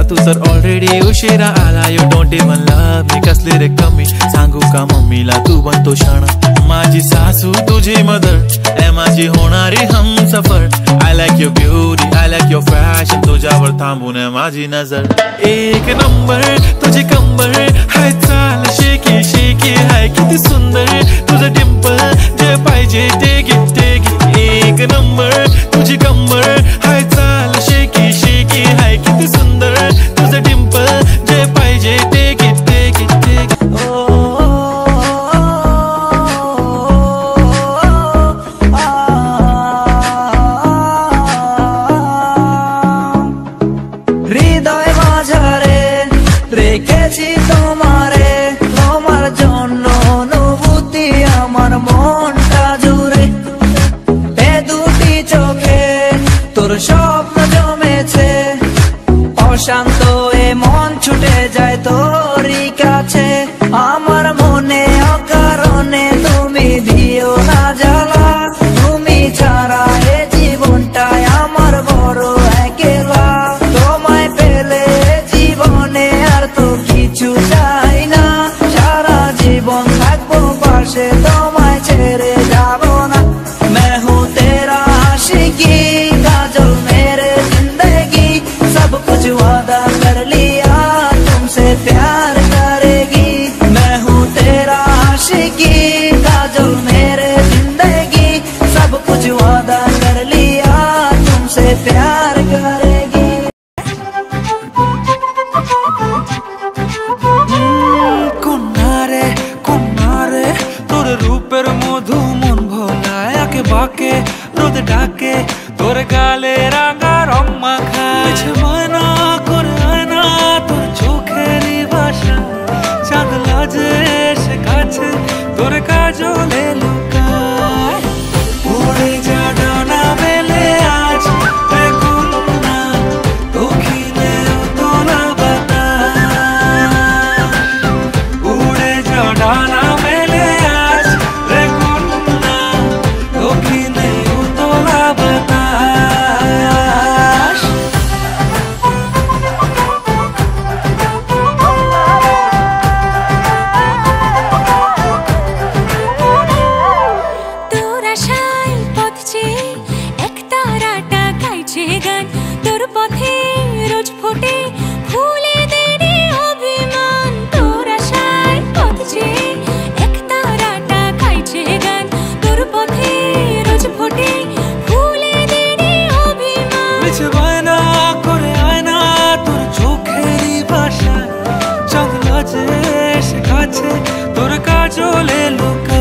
तू तर ऑलरेडी उशिरा आला. You don't even love me. कसली रे कमी सांगू का मम्मीला तू बनतो क्षण. माझी सासू तुझी मदर माझी होणारी Humsafar. I like your beauty I like your fashion. तुझ्यावर थांबून माझी नजर. एक नंबर तुझी कंबर हाय चाल शेकी शेकी हाय किती सुंदर तुझं डिंपल. जे पाहिजे ते घे ते घे. एक नंबर तुझी कंबर हाय चाल शेकी शेकी हाय किती सुंदर तुझं डिंपल. जे पाहिजे ते घे ते घे ते घे. হৃদয় মাঝারে রেখেছি তোমারে, তোমার জন্য অনুভূতি আমার মনটা জুড়ে. এ দুটি চোখে তোর স্বপ্ন জমেছে, অশান্ত এ মন ছুটে যায় তোরই কাছে. আমার মনে অকারণে তুমি দিও না জ্বালা, তুমি ছাড়া এ জীবনটাই আমার বড় একলা. তোমায় পেলে জীবনে আর তো কিছু চাই না, সারা জীবন থাকবো পাশে তোমায় ছেড়ে যাব না. मैं हूँ तेरा आशिकी काजल मेरे जिंदगी, सब कुछ वादा कर लिया तुमसे प्यार करेगी. मैं हूँ तेरा आशिकी काजल मेरे जिंदगी, सब कुछ वादा कर लिया तुमसे प्यार करेगी. কন্যারে তোর রূপের মধু মন ভোলায়. আকে বাকে রোদ ডাকে তোর গালে রাঙা রং মাখায়. ময়না করে আয়না তোর চোখেরই ভাষা. চাঁদ লাজে এসে কাছে তোর কাজলে লুকায়. উড়ে যা ডানা মেলে আজ রে কন্যা, দক্ষিণে তোলা বাতাস. উড়ে যা ডানা মেলে আজ রে কন্যা, দক্ষিণে তোলা বাতাস. তোর আশায় পথ চেয়ে এক তারাটা গাইছে গান. তোর পথে রোজ ফোটে ফুলেদের অভিমান. তোর আশায় পথ চেয়ে এক তারাটা গাইছে গান. তোর পথে রোজ ফোটে ফুলেদের অভিমান. মিছে বায়না করে আয়না তোর চোখেরই ভাষা. চাঁদ লাজে এসে কাছে তোর কাজলে লুকায়.